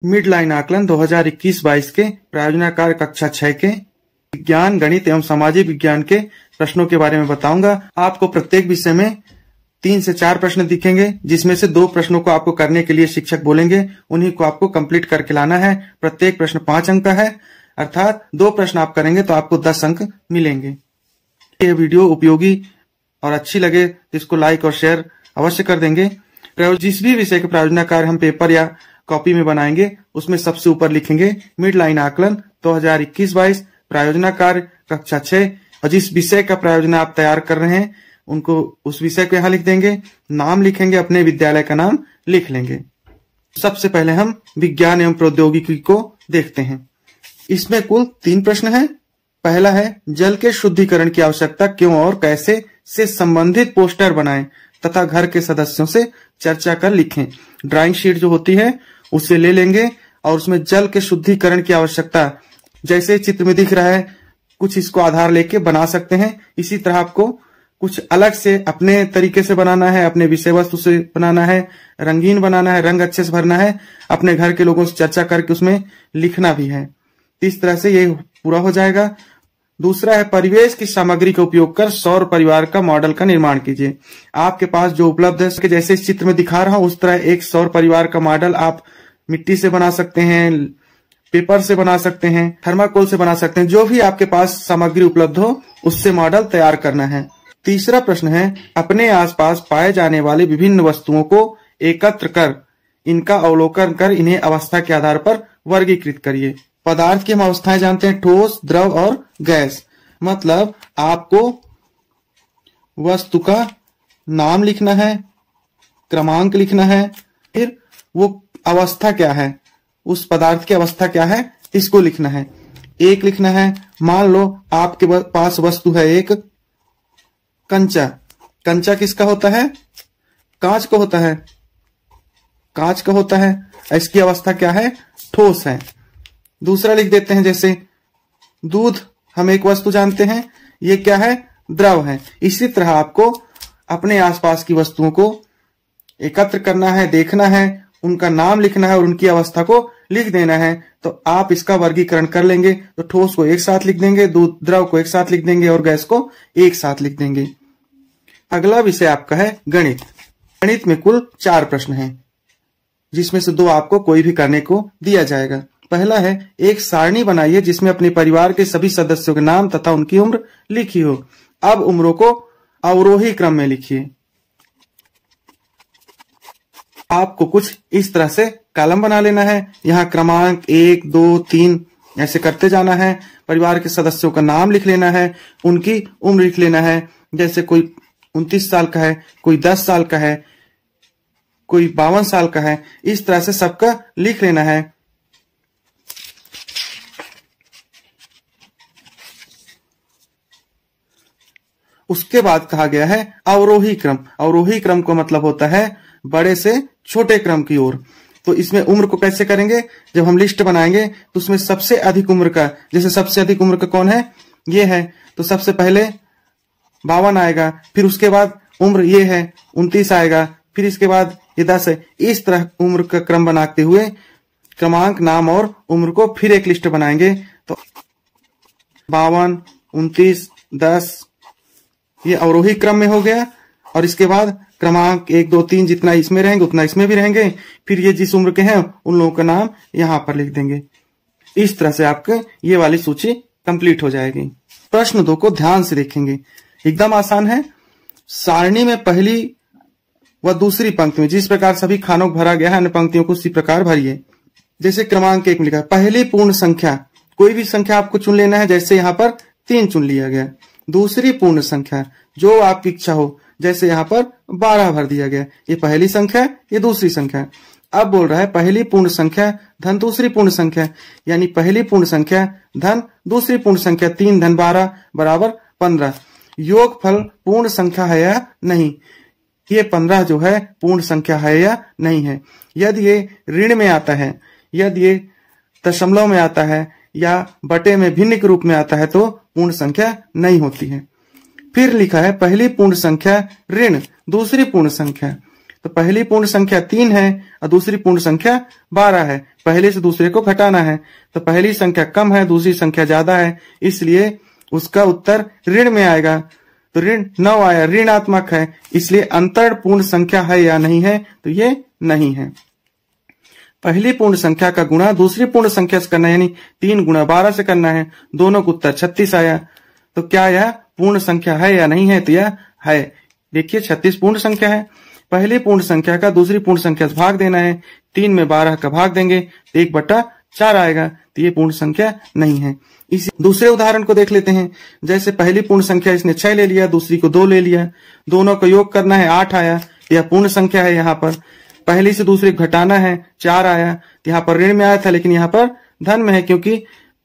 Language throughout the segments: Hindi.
मिड लाइन आकलन 2021-22 के प्रायोजनाकार कक्षा 6 के विज्ञान, गणित एवं सामाजिक विज्ञान के प्रश्नों के बारे में बताऊंगा। आपको प्रत्येक विषय में 3 से 4 प्रश्न दिखेंगे, जिसमें से 2 प्रश्नों को आपको करने के लिए शिक्षक बोलेंगे, उन्हीं को आपको कंप्लीट करके लाना है। प्रत्येक प्रश्न 5 अंक का है, अर्थात 2 प्रश्न आप करेंगे तो आपको 10 अंक मिलेंगे। ये वीडियो उपयोगी और अच्छी लगे तो इसको लाइक और शेयर अवश्य कर देंगे। जिस भी विषय के प्रायोजनाकार हम पेपर या कॉपी में बनाएंगे, उसमें सबसे ऊपर लिखेंगे मिड लाइन आकलन 2021-22 प्रायोजनाकार कक्षा 6, और जिस विषय का प्रायोजन आप तैयार कर रहे हैं उनको उस विषय को यहाँ लिख देंगे, नाम लिखेंगे, अपने विद्यालय का नाम लिख लेंगे। सबसे पहले हम विज्ञान एवं प्रौद्योगिकी को देखते हैं। इसमें कुल 3 प्रश्न हैं। पहला है जल के शुद्धिकरण की आवश्यकता क्यों और कैसे से संबंधित पोस्टर बनाएं तथा घर के सदस्यों से चर्चा कर लिखें। ड्राइंग शीट जो होती है उसे ले लेंगे और उसमें जल के शुद्धिकरण की आवश्यकता जैसे चित्र में दिख रहा है, कुछ इसको आधार लेके बना सकते हैं। इसी तरह आपको कुछ अलग से अपने तरीके से बनाना है, अपने विषय वस्तु से बनाना है, रंगीन बनाना है, रंग अच्छे से भरना है, अपने घर के लोगों से चर्चा करके उसमें लिखना भी है। इस तरह से ये पूरा हो जाएगा। दूसरा है परिवेश की सामग्री का उपयोग कर सौर परिवार का मॉडल का निर्माण कीजिए। आपके पास जो उपलब्ध है, जैसे इस चित्र में दिखा रहा हूं उस तरह एक सौर परिवार का मॉडल आप मिट्टी से बना सकते हैं, पेपर से बना सकते हैं, थर्माकोल से बना सकते हैं। जो भी आपके पास सामग्री उपलब्ध हो उससे मॉडल तैयार करना है। तीसरा प्रश्न है अपने आसपास पाए जाने वाले विभिन्न वस्तुओं को एकत्र कर इनका अवलोकन कर इन्हें अवस्था के आधार पर वर्गीकृत करिए। पदार्थ की हम अवस्थाएं जानते हैं, ठोस, द्रव और गैस। मतलब आपको वस्तु का नाम लिखना है, क्रमांक लिखना है, फिर वो अवस्था क्या है, उस पदार्थ की अवस्था क्या है इसको लिखना है। एक लिखना है, मान लो आपके पास वस्तु है एक कंचा। कंचा किसका होता है? कांच का होता है, कांच का होता है। इसकी अवस्था क्या है? ठोस है। दूसरा लिख देते हैं, जैसे दूध हम एक वस्तु जानते हैं, ये क्या है? द्रव है। इसी तरह आपको अपने आसपास की वस्तुओं को एकत्र करना है, देखना है, उनका नाम लिखना है और उनकी अवस्था को लिख देना है। तो आप इसका वर्गीकरण कर लेंगे। तो ठोस को एक साथ लिख देंगे, दूध द्रव को एक साथ लिख देंगे और गैस को एक साथ लिख देंगे। अगला विषय आपका है गणित। गणित में कुल 4 प्रश्न हैं, जिसमें से 2 आपको कोई भी करने को दिया जाएगा। पहला है एक सारणी बनाइए जिसमें अपने परिवार के सभी सदस्यों के नाम तथा उनकी उम्र लिखी हो। अब उम्रों को अवरोही क्रम में लिखिए। आपको कुछ इस तरह से कॉलम बना लेना है। यहाँ क्रमांक 1, 2, 3 ऐसे करते जाना है। परिवार के सदस्यों का नाम लिख लेना है, उनकी उम्र लिख लेना है। जैसे कोई 29 साल का है, कोई 10 साल का है, कोई 52 साल का है। इस तरह से सबका लिख लेना है। उसके बाद कहा गया है अवरोही क्रम। अवरोही क्रम का मतलब होता है बड़े से छोटे क्रम की ओर। तो इसमें उम्र को कैसे करेंगे? जब हम लिस्ट बनाएंगे तो उसमें सबसे अधिक उम्र का, जैसे सबसे अधिक उम्र का कौन है? ये है, तो सबसे पहले 52 आएगा, फिर उसके बाद उम्र ये है 29 आएगा, फिर इसके बाद ये 10 है। इस तरह उम्र का क्रम बनाते हुए क्रमांक, नाम और उम्र को फिर एक लिस्ट बनाएंगे। तो 52, 29, 10 ये अवरोही क्रम में हो गया। और इसके बाद क्रमांक 1, 2, 3 जितना इसमें रहेंगे उतना इसमें भी रहेंगे। फिर ये जिस उम्र के हैं उन लोगों का नाम यहाँ पर लिख देंगे। इस तरह से आपके ये वाली सूची कंप्लीट हो जाएगी। प्रश्न 2 को ध्यान से देखेंगे, एकदम आसान है। सारणी में पहली व दूसरी पंक्ति में जिस प्रकार सभी खानों को भरा गया है अन्य पंक्तियों को उसी प्रकार भरिए। जैसे क्रमांक 1 में लिखा है पहली पूर्ण संख्या, कोई भी संख्या आपको चुन लेना है। जैसे यहाँ पर 3 चुन लिया गया। दूसरी पूर्ण संख्या जो आपकी इच्छा हो, जैसे यहाँ पर 12 भर दिया गया। ये पहली संख्या, ये दूसरी संख्या। अब बोल रहा है पहली पूर्ण संख्या धन दूसरी पूर्ण संख्या, यानी पहली पूर्ण संख्या धन दूसरी पूर्ण संख्या 3 धन 12 बराबर 15। योगफल पूर्ण संख्या है या नहीं? ये 15 जो है पूर्ण संख्या है या नहीं है। यदि ये ऋण में आता है, यदि ये दशमलव में आता है या बटे में भिन्न के रूप में आता है तो पूर्ण संख्या नहीं होती है। फिर लिखा है पहली पूर्ण संख्या ऋण दूसरी पूर्ण संख्या। तो पहली पूर्ण संख्या 3 है और दूसरी पूर्ण संख्या 12 है। पहले से दूसरे को घटाना है, तो पहली संख्या कम है, दूसरी संख्या ज्यादा है, इसलिए उसका उत्तर ऋण में आएगा। तो ऋण 9 आया, ऋणात्मक है, इसलिए अंतर पूर्ण संख्या है या नहीं है, तो ये नहीं है। पहली पूर्ण संख्या का गुणा दूसरी पूर्ण संख्या से करना है, यानी 3 गुणा 12 से करना है, दोनों का उत्तर 36 आया। तो क्या यह पूर्ण संख्या है या नहीं है, तो यह है। देखिए 36 पूर्ण संख्या है। पहली पूर्ण संख्या का दूसरी पूर्ण संख्या से भाग देना है, 3 में 12 का भाग देंगे तो 1/4 आएगा, तो ये पूर्ण संख्या नहीं है। इसी दूसरे उदाहरण को देख लेते हैं। जैसे पहली पूर्ण संख्या इसने 6 ले लिया, दूसरी को 2 ले लिया, दोनों का योग करना है, 8 आया, यह पूर्ण संख्या है। यहाँ पर पहली से दूसरी घटाना है, 4 आया, तो यहाँ पर ऋण में आया था, लेकिन यहाँ पर धन में है, क्योंकि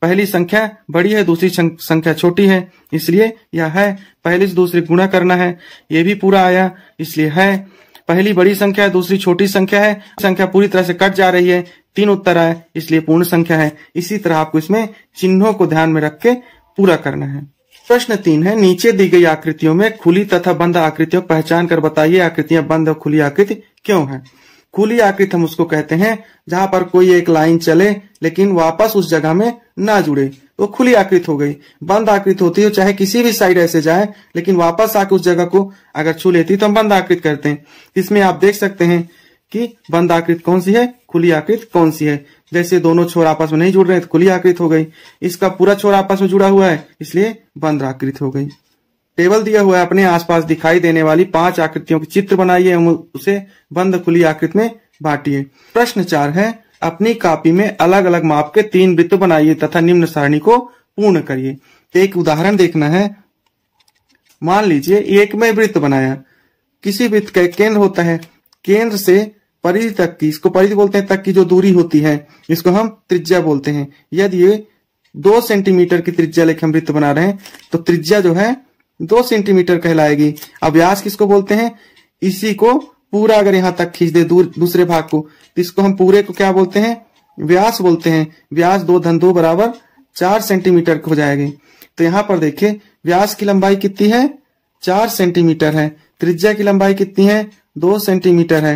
पहली संख्या बड़ी है, दूसरी संख्या छोटी है, इसलिए यह है। पहली से दूसरी गुणा करना है, ये भी पूरा आया, इसलिए है। पहली बड़ी संख्या है, दूसरी छोटी संख्या है, संख्या पूरी तरह से कट जा रही है, 3 उत्तर आए, इसलिए पूर्ण संख्या है। इसी तरह आपको इसमें चिन्हों को ध्यान में रख के पूरा करना है। प्रश्न 3 है, नीचे दी गई आकृतियों में खुली तथा बंद आकृतियों को पहचान कर बताइए, आकृतियां बंद और खुली आकृति क्यों है। खुली आकृति हम उसको कहते हैं जहां पर कोई एक लाइन चले लेकिन वापस उस जगह में ना जुड़े, तो खुली आकृति हो गई। बंद आकृति होती है चाहे किसी भी साइड ऐसे जाए लेकिन वापस आके उस जगह को अगर छू लेती तो हम बंद आकृति करते हैं। इसमें आप देख सकते हैं कि बंद आकृति कौन सी है, खुली आकृति कौन सी है। जैसे दोनों छोर आपस में नहीं जुड़ रहे तो खुली आकृति हो गई, इसका पूरा छोर आपस में जुड़ा हुआ है इसलिए बंद आकृति हो गई। टेबल दिया हुआ है, अपने आसपास दिखाई देने वाली 5 आकृतियों के चित्र बनाइए, उसे बंद खुली आकृति में बांटिए। प्रश्न 4 है, अपनी कॉपी में अलग अलग माप के 3 वृत्त बनाइए तथा निम्न सारणी को पूर्ण करिए। एक उदाहरण देखना है। मान लीजिए एक में वृत्त बनाया, किसी वृत्त का एक केंद्र होता है, केंद्र से परिधि तक की, इसको परिधि बोलते हैं, तक की जो दूरी होती है इसको हम त्रिज्या बोलते हैं। यदि ये 2 सेंटीमीटर की त्रिज्या लेकर हम वृत्त बना रहे हैं तो त्रिज्या जो है 2 सेंटीमीटर कहलाएगी। अब व्यास किसको बोलते हैं, इसी को पूरा अगर यहां तक खींच दे दूसरे भाग को तो इसको हम पूरे को क्या बोलते हैं, व्यास बोलते हैं। व्यास 2 × 2 = 4 सेंटीमीटर हो जाएगी। तो यहाँ पर देखिए व्यास की लंबाई कितनी है, 4 सेंटीमीटर है, त्रिज्या की लंबाई कितनी है, 2 सेंटीमीटर है।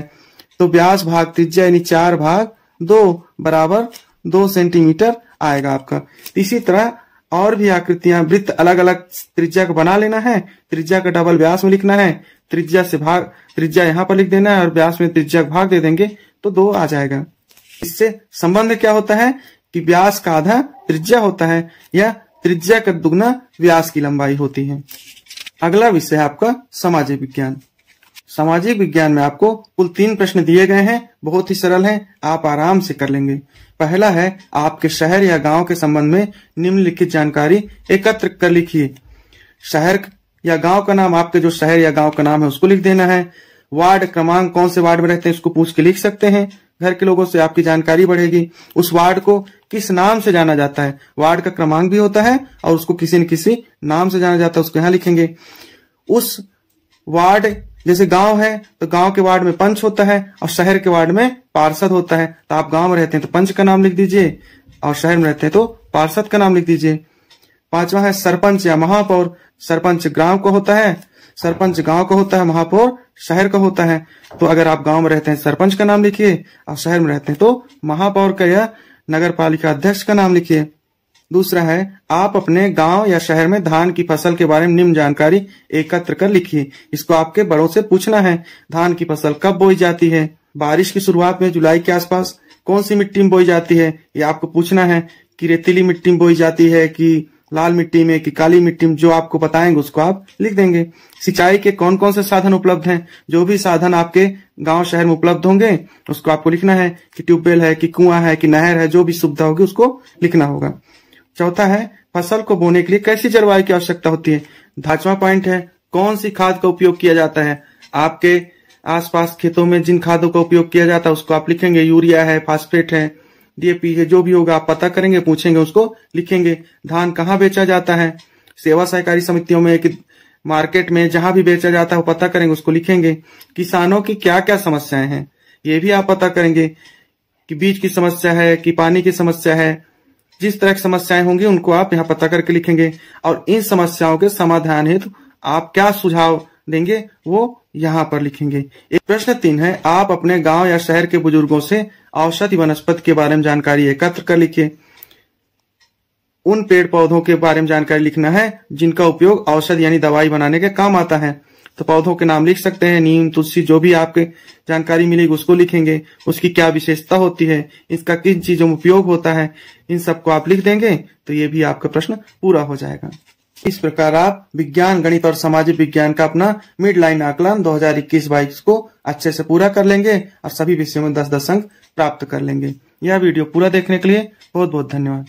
तो व्यास भाग त्रिज्या यानी 4 भाग 2 = 2 सेंटीमीटर आएगा आपका। इसी तरह और भी आकृतियां, वृत्त अलग अलग त्रिज्या को बना लेना है, त्रिज्या का डबल व्यास में लिखना है, त्रिज्या यहाँ पर लिख देना है और व्यास में त्रिज्या का भाग दे देंगे तो 2 आ जाएगा। इससे संबंध क्या होता है कि व्यास का आधा त्रिज्या होता है या त्रिज्या का दुगना व्यास की लंबाई होती है। अगला विषय है आपका सामाजिक विज्ञान। सामाजिक विज्ञान में आपको कुल 3 प्रश्न दिए गए हैं, बहुत ही सरल हैं, आप आराम से कर लेंगे। पहला है, आपके शहर या गांव के संबंध में निम्नलिखित जानकारी एकत्र कर लिखिए। शहर या गांव का नाम, आपके जो शहर या गांव का नाम है उसको लिख देना है। वार्ड क्रमांक, कौन से वार्ड में रहते हैं इसको पूछ के लिख सकते हैं, घर के लोगों से आपकी जानकारी बढ़ेगी। उस वार्ड को किस नाम से जाना जाता है, वार्ड का क्रमांक भी होता है और उसको किसी न किसी नाम से जाना जाता है, उसको यहाँ लिखेंगे। उस वार्ड, जैसे गांव है तो गांव के वार्ड में पंच होता है और शहर के वार्ड में पार्षद होता है। तो आप गांव में रहते हैं तो पंच का नाम लिख दीजिए और शहर में रहते हैं तो पार्षद का नाम लिख दीजिए। 5वां है सरपंच या महापौर। सरपंच गांव का होता है, सरपंच गांव का होता है, महापौर शहर का होता है। तो अगर आप गांव में रहते हैं सरपंच का नाम लिखिए और शहर में रहते हैं तो महापौर का या नगर पालिका अध्यक्ष का नाम लिखिए। दूसरा है, आप अपने गांव या शहर में धान की फसल के बारे में निम्न जानकारी एकत्र कर लिखिए। इसको आपके बड़ों से पूछना है। धान की फसल कब बोई जाती है, बारिश की शुरुआत में जुलाई के आसपास, कौन सी मिट्टी में बोई जाती है, ये आपको पूछना है कि रेतीली मिट्टी में बोई जाती है कि लाल मिट्टी में कि काली मिट्टी में, जो आपको बताएंगे उसको आप लिख देंगे। सिंचाई के कौन कौन से साधन उपलब्ध हैं, जो भी साधन आपके गांव शहर में उपलब्ध होंगे उसको आपको लिखना है कि ट्यूबवेल है कि कुआं है कि नहर है, जो भी सुविधा होगी उसको लिखना होगा। चौथा है, फसल को बोने के लिए कैसी जलवायु की आवश्यकता होती है। 5वां पॉइंट है, कौन सी खाद का उपयोग किया जाता है। आपके आसपास खेतों में जिन खादों का उपयोग किया जाता है उसको आप लिखेंगे, यूरिया है, फास्फेट है, डीएपी है, जो भी होगा आप पता करेंगे, पूछेंगे, उसको लिखेंगे। धान कहाँ बेचा जाता है, सेवा सहकारी समितियों में कि मार्केट में, जहां भी बेचा जाता है वो पता करेंगे, उसको लिखेंगे। किसानों की क्या क्या समस्याएं हैं ये भी आप पता करेंगे कि बीज की समस्या है कि पानी की समस्या है, जिस तरह की समस्याएं होंगी उनको आप यहाँ पता करके लिखेंगे और इन समस्याओं के समाधान हेतु आप क्या सुझाव देंगे वो यहाँ पर लिखेंगे। एक प्रश्न 3 है, आप अपने गांव या शहर के बुजुर्गों से औषधि वनस्पति के बारे में जानकारी एकत्र कर लिखिए। उन पेड़ पौधों के बारे में जानकारी लिखना है जिनका उपयोग औषधि यानी दवाई बनाने के काम आता है। तो पौधों के नाम लिख सकते हैं, नीम, तुलसी, जो भी आपके जानकारी मिलेगी उसको लिखेंगे। उसकी क्या विशेषता होती है, इसका किन चीजों में उपयोग होता है, इन सबको आप लिख देंगे तो ये भी आपका प्रश्न पूरा हो जाएगा। इस प्रकार आप विज्ञान, गणित और सामाजिक विज्ञान का अपना मिड लाइन आकलन 2021-22 को अच्छे से पूरा कर लेंगे और सभी विषयों में 10-10 अंक प्राप्त कर लेंगे। यह वीडियो पूरा देखने के लिए बहुत बहुत धन्यवाद।